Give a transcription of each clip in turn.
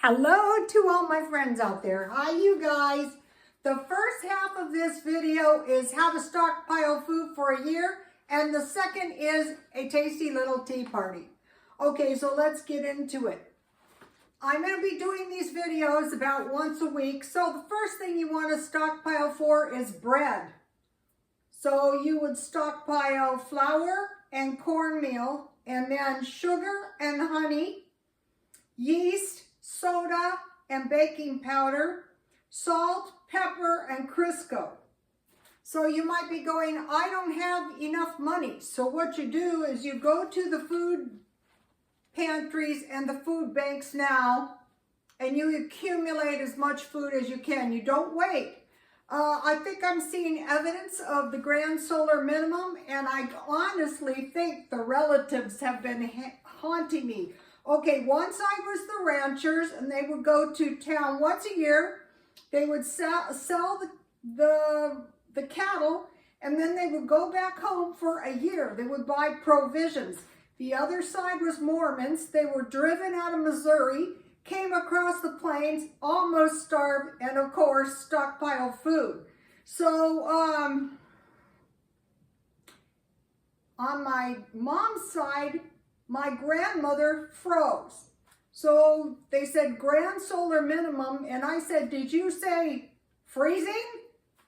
Hello to all my friends out there. Hi, you guys. The first half of this video is how to stockpile food for a year, and the second is a tasty little tea party. Okay, so let's get into it. I'm going to be doing these videos about once a week, so the first thing you want to stockpile for is bread. So you would stockpile flour and cornmeal, and then sugar and honey, yeast, soda and baking powder, salt, pepper, and Crisco. So you might be going, I don't have enough money. So what you do is you go to the food pantries and the food banks now, and you accumulate as much food as you can. You don't wait. I think I'm seeing evidence of the grand solar minimum, and I honestly think the relatives have been haunting me. Okay, once I was the ranchers, and they would go to town once a year. They would sell the cattle, and then they would go back home for a year. They would buy provisions. The other side was Mormons. They were driven out of Missouri, came across the plains, almost starved, and of course, stockpiled food. So, on my mom's side, my grandmother froze. So they said grand solar minimum, and I said, did you say freezing?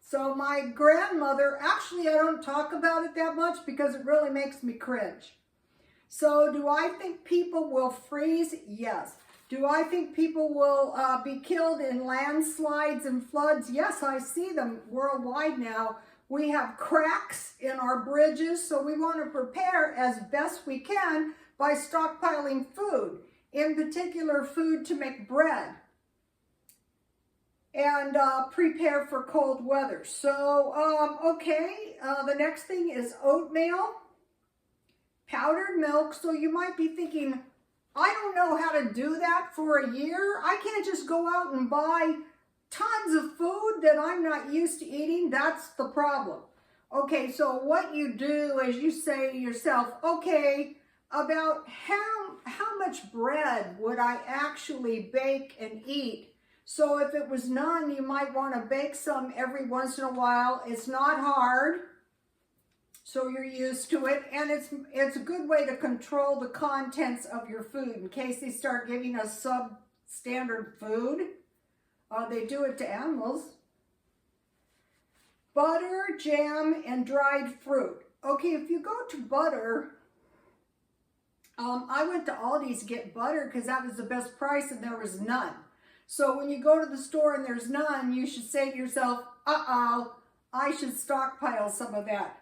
So my grandmother, actually I don't talk about it that much because it really makes me cringe. So do I think people will freeze? Yes. Do I think people will be killed in landslides and floods? Yes, I see them worldwide now. We have cracks in our bridges, so we want to prepare as best we can by stockpiling food, in particular food to make bread and prepare for cold weather. So, the next thing is oatmeal, powdered milk. So you might be thinking, I don't know how to do that for a year. I can't just go out and buy tons of food that I'm not used to eating. That's the problem. Okay, so what you do is you say to yourself, okay, about how much bread would I actually bake and eat? So if it was none, you might want to bake some every once in a while. It's not hard, so you're used to it, and it's a good way to control the contents of your food in case they start giving us substandard food. They do it to animals. Butter, jam, and dried fruit. Okay, if you go to butter, I went to Aldi's to get butter because that was the best price and there was none. So when you go to the store and there's none, you should say to yourself, uh-oh, I should stockpile some of that.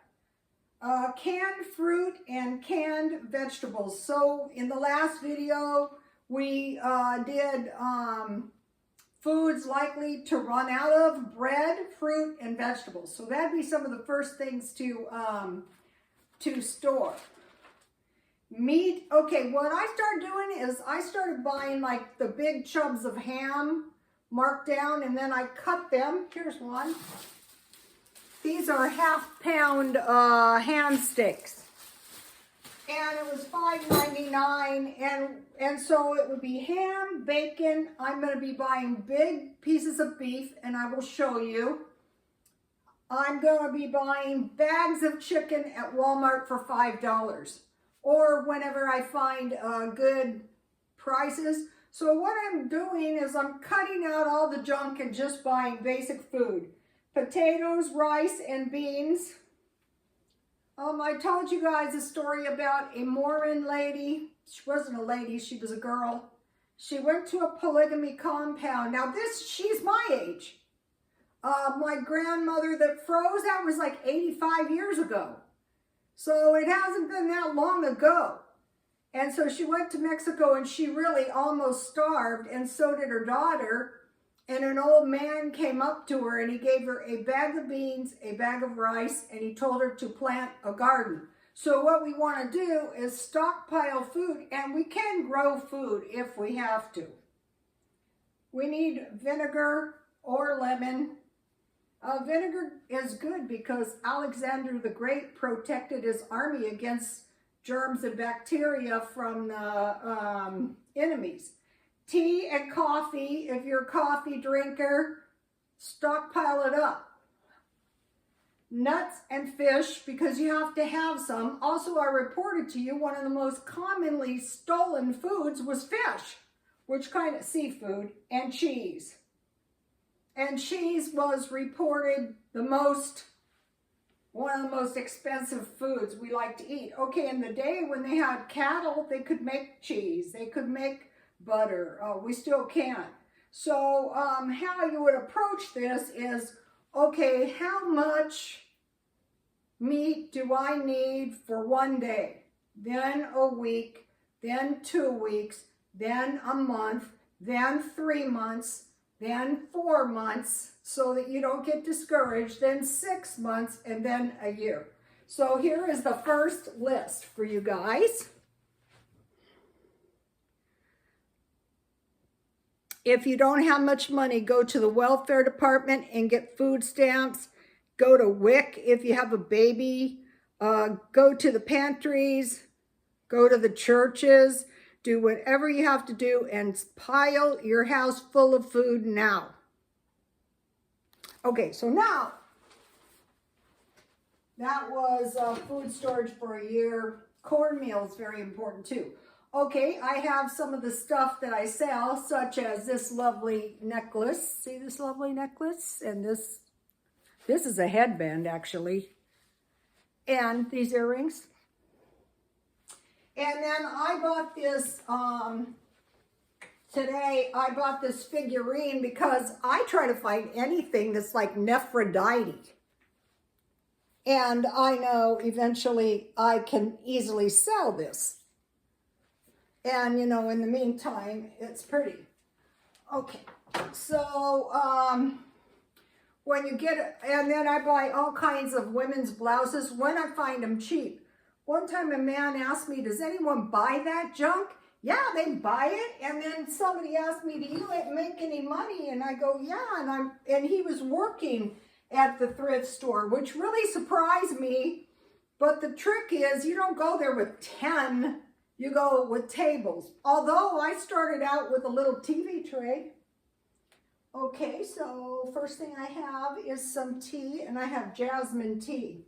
Canned fruit and canned vegetables. So in the last video, we did foods likely to run out of: bread, fruit, and vegetables. So that'd be some of the first things to store. Meat, okay, what I started doing is I started buying like the big chubs of ham marked down, and then I cut them. Here's one. These are half-pound ham steaks. And it was $5.99, and so it would be ham, bacon. I'm going to be buying big pieces of beef, and I will show you. I'm going to be buying bags of chicken at Walmart for $5. Or whenever I find good prices. So what I'm doing is I'm cutting out all the junk and just buying basic food. Potatoes, rice, and beans. I told you guys a story about a Mormon lady. She wasn't a lady, she was a girl. She went to a polygamy compound. Now she's my age. My grandmother that froze, that was like 85 years ago. So it hasn't been that long ago. And so she went to Mexico and she really almost starved, and so did her daughter. And an old man came up to her and he gave her a bag of beans, a bag of rice, and he told her to plant a garden. So what we want to do is stockpile food, and we can grow food if we have to. We need vinegar or lemon. Vinegar is good because Alexander the Great protected his army against germs and bacteria from the enemies. tea and coffee. If you're a coffee drinker, stockpile it up. Nuts and fish, because you have to have some. Also, I reported to you one of the most commonly stolen foods was fish, which kind of seafood, and cheese. And cheese was reported one of the most expensive foods we like to eat. Okay, in the day when they had cattle, they could make cheese, they could make butter. We still can't. So how you would approach this is, okay, how much meat do I need for one day? Then a week, then 2 weeks, then a month, then 3 months, then 4 months, so that you don't get discouraged, then 6 months, and then a year. So here is the first list for you guys. If you don't have much money, go to the welfare department and get food stamps. Go to WIC if you have a baby. Go to the pantries. Go to the churches. Do whatever you have to do and pile your house full of food now. Okay, so now, that was food storage for a year. Cornmeal is very important too. Okay, I have some of the stuff that I sell, such as this lovely necklace. See this lovely necklace? And this is a headband, actually. And these earrings. And then I bought this, today I bought this figurine because I try to find anything that's like Nephrodite. And I know eventually I can easily sell this. And, you know, in the meantime, it's pretty. Okay, so when you get it, and then I buy all kinds of women's blouses when I find them cheap. One time a man asked me, does anyone buy that junk? Yeah, they buy it. And then somebody asked me, do you make any money? And I go, yeah. And he was working at the thrift store, which really surprised me. But the trick is you don't go there with 10. You go with tables. Although I started out with a little TV tray. Okay, so first thing I have is some tea, and I have jasmine tea.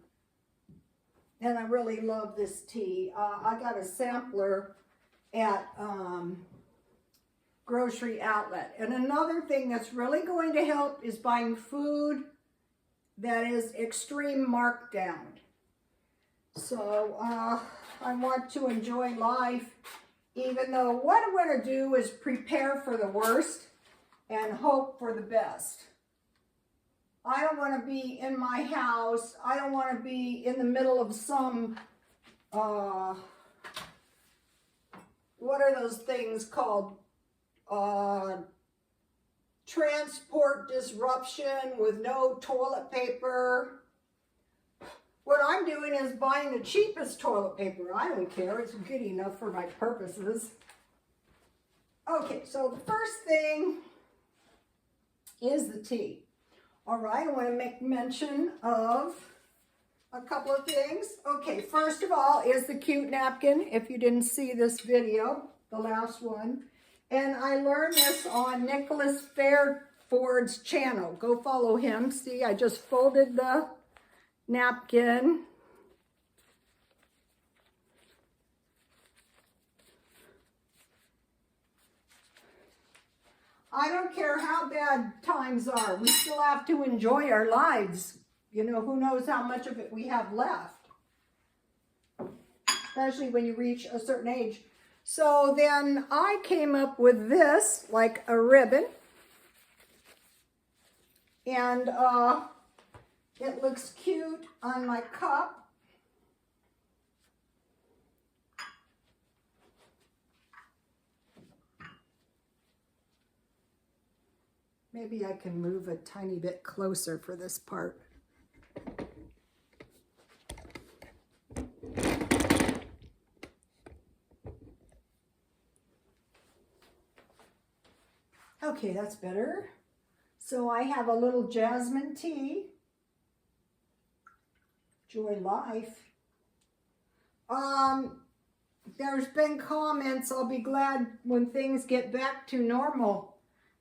And I really love this tea. I got a sampler at Grocery Outlet. And another thing that's really going to help is buying food that is extreme markdown. So I want to enjoy life, even though what I'm going to do is prepare for the worst and hope for the best. I don't want to be in my house. I don't want to be in the middle of some, what are those things called? Transport disruption with no toilet paper. What I'm doing is buying the cheapest toilet paper. I don't care. It's good enough for my purposes. Okay, so the first thing is the tea. All right, I want to make mention of a couple of things. Okay, first of all is the cute napkin, if you didn't see this video, the last one. And I learned this on Nicholas Fairford's channel. Go follow him. See, I just folded the napkin. I don't care how bad times are. We still have to enjoy our lives. You know, who knows how much of it we have left. Especially when you reach a certain age. So then I came up with this, like a ribbon. And it looks cute on my cup. Maybe I can move a tiny bit closer for this part. Okay, that's better. So I have a little jasmine tea. Enjoy life. there's been comments, I'll be glad when things get back to normal.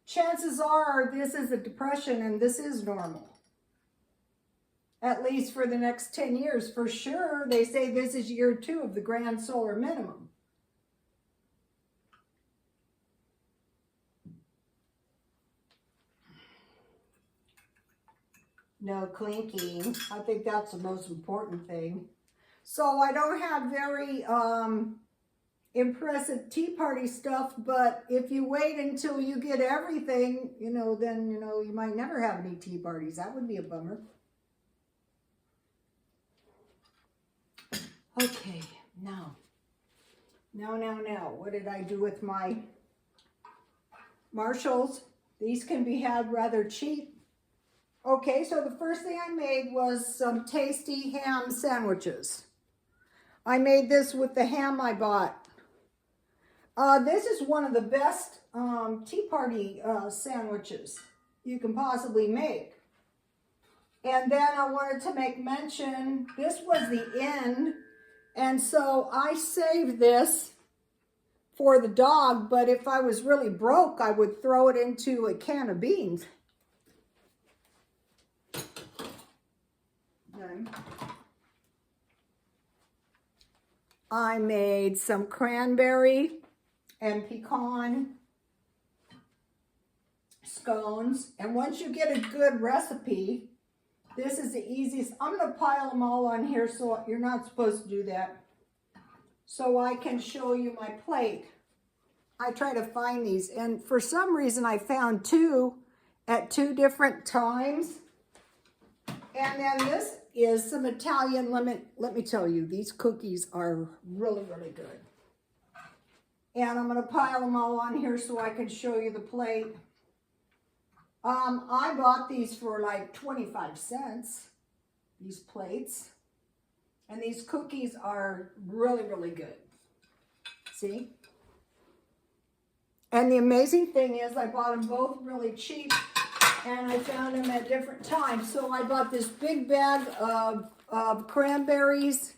Chances are this is a depression and this is normal. At least for the next 10 years. For sure, they say this is year 2 of the grand solar minimum. No clinking. I think that's the most important thing. So I don't have very impressive tea party stuff, but if you wait until you get everything, then, you might never have any tea parties. That would be a bummer. Okay, now, what did I do with my Marshalls? These can be had rather cheap. Okay, so the first thing I made was some tasty ham sandwiches. I made this with the ham I bought. This is one of the best tea party sandwiches you can possibly make. And then I wanted to make mention, this was the end, and so I saved this for the dog, but if I was really broke, I would throw it into a can of beans. I made some cranberry and pecan scones. And once you get a good recipe, this is the easiest. I'm going to pile them all on here, so you're not supposed to do that. So I can show you my plate. I try to find these, and for some reason I found 2 at 2 different times. And then this is some Italian lemon. Let me tell you, these cookies are really, really good. And I'm going to pile them all on here so I can show you the plate. I bought these for like 25 cents, these plates. And these cookies are really, really good. See? And the amazing thing is I bought them both really cheap. And I found them at different times. So I bought this big bag of cranberries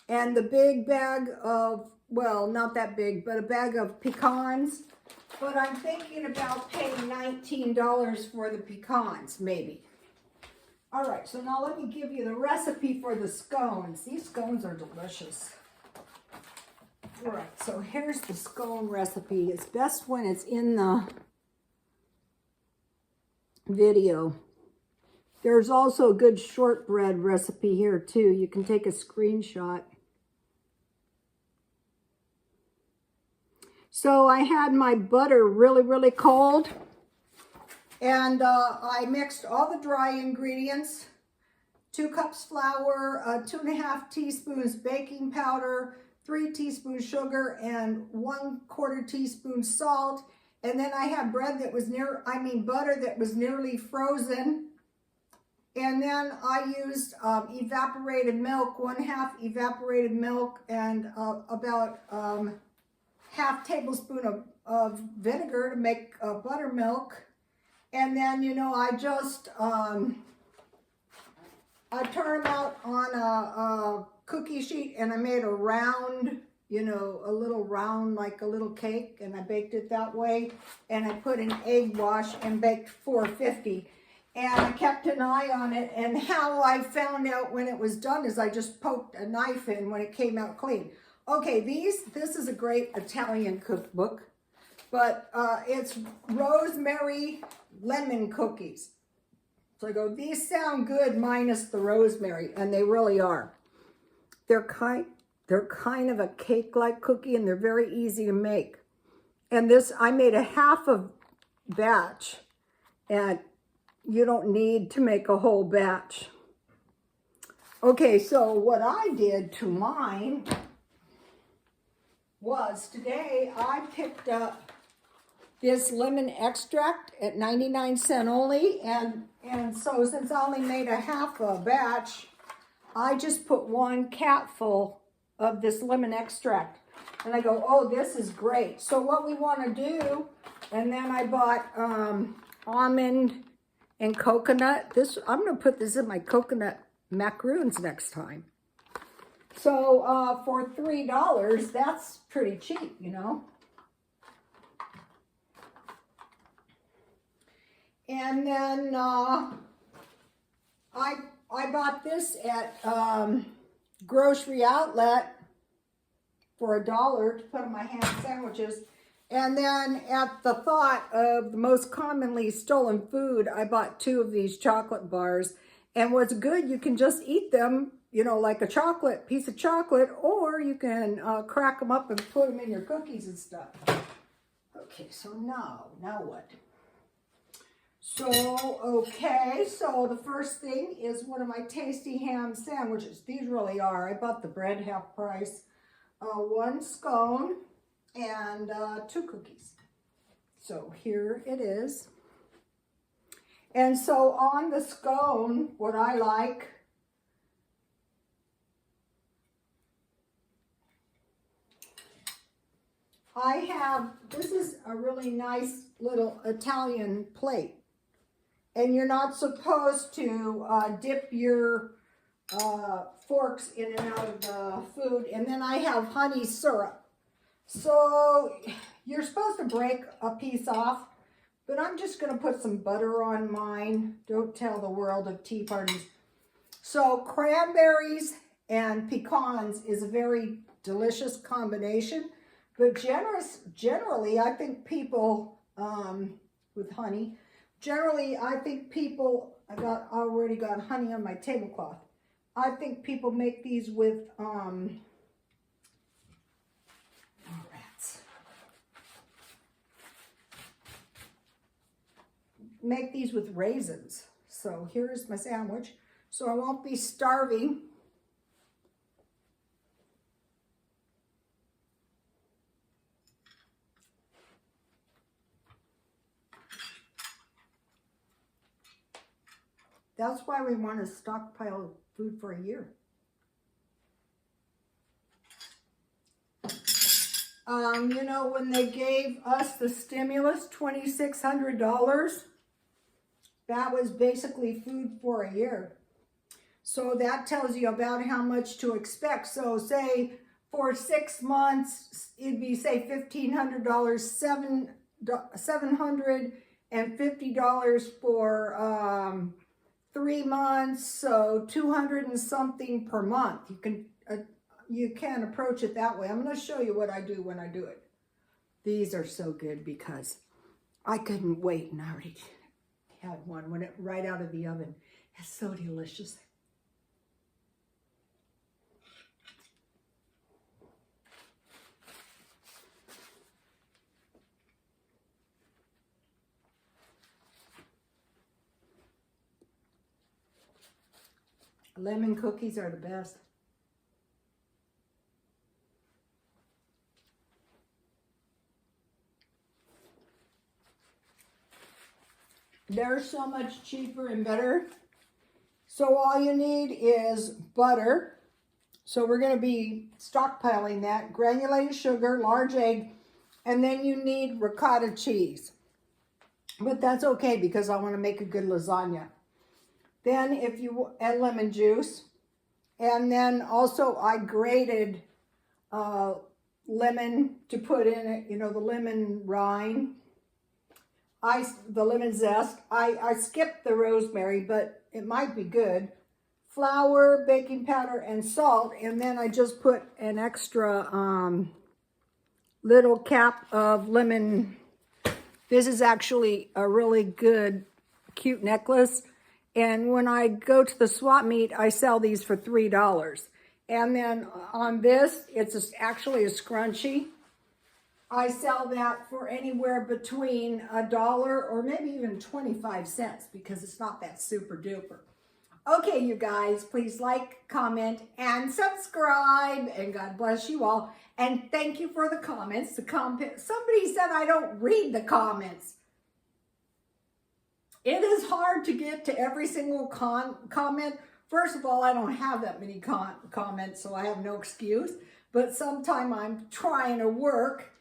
and the big bag of, well, not that big, but a bag of pecans. But I'm thinking about paying $19 for the pecans, maybe. All right, so now let me give you the recipe for the scones. These scones are delicious. All right, so here's the scone recipe. It's best when it's in the video. There's also a good shortbread recipe here too. You can take a screenshot. So I had my butter really, really cold, and I mixed all the dry ingredients, 2 cups flour, 2½ teaspoons baking powder, 3 teaspoons sugar, and 1/4 teaspoon salt. And then I had butter that was nearly frozen. And then I used evaporated milk, 1/2 evaporated milk, and about ½ tablespoon of vinegar to make buttermilk. And then, I just, I turned them out on a cookie sheet, and I made a round, a little round, like a little cake, and I baked it that way. And I put an egg wash and baked 450. And I kept an eye on it, and how I found out when it was done is I just poked a knife in when it came out clean. Okay, this is a great Italian cookbook, but it's rosemary lemon cookies. So I go, these sound good minus the rosemary, and they really are. They're kind of a cake-like cookie, and they're very easy to make. And this, I made a half of batch, and you don't need to make a whole batch. Okay, so what I did to mine was today I picked up this lemon extract at 99 cents only, and so since I only made a half a batch, I just put 1 capful of this lemon extract, and I go, oh, this is great. So what we want to do, and then I bought almond and coconut. I'm going to put this in my coconut macaroons next time. So for $3, that's pretty cheap, you know. And then I bought this at Grocery Outlet for $1 to put on my ham sandwiches. And then at the thought of the most commonly stolen food, I bought 2 of these chocolate bars. And what's good, you can just eat them, you know, like a chocolate, piece of chocolate, or you can crack them up and put them in your cookies and stuff. Okay, so now what? So, okay, so the first thing is one of my tasty ham sandwiches. These really are. I bought the bread half price. 1 scone and 2 cookies. So here it is. And so on the scone, what I like, this is a really nice little Italian plate. And you're not supposed to dip your forks in and out of the food. And then I have honey syrup. So you're supposed to break a piece off, but I'm just going to put some butter on mine. Don't tell the world of tea parties. So cranberries and pecans is a very delicious combination. But generally, I think people, with honey, generally, I think people, already got honey on my tablecloth. I think people make these with, make these with raisins. So here's my sandwich. So I won't be starving. That's why we want to stockpile food for a year. You know, when they gave us the stimulus, $2,600, that was basically food for a year. So that tells you about how much to expect. So say for 6 months, it'd be say $1,500, $750 for 3 months, so 200 and something per month. You can approach it that way. I'm going to show you what I do when I do it. These are so good because I couldn't wait, and I already had one when it right out of the oven. It's so delicious. Lemon cookies are the best. They're so much cheaper and better. So all you need is butter. So we're going to be stockpiling that. Granulated sugar, large egg, and then you need ricotta cheese. But that's okay because I want to make a good lasagna. Then if you add lemon juice, and then also I grated lemon to put in it, you know, the lemon rind, the lemon zest. I skipped the rosemary, but it might be good. Flour, baking powder, and salt, and then I just put an extra little cap of lemon. This is actually a really good, cute necklace. And when I go to the swap meet, I sell these for $3. And then on this, it's actually a scrunchie. I sell that for anywhere between $1 or maybe even 25 cents because it's not that super duper. Okay, you guys, please like, comment, and subscribe. And God bless you all. And thank you for the comments. Somebody said I don't read the comments. It is hard to get to every single comment. First of all, I don't have that many comments, so I have no excuse. But sometime I'm trying to work,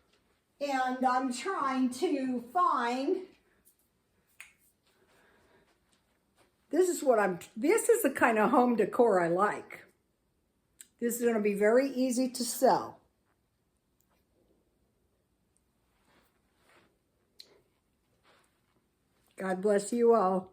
and I'm trying to find. This is the kind of home decor I like. This is going to be very easy to sell. God bless you all.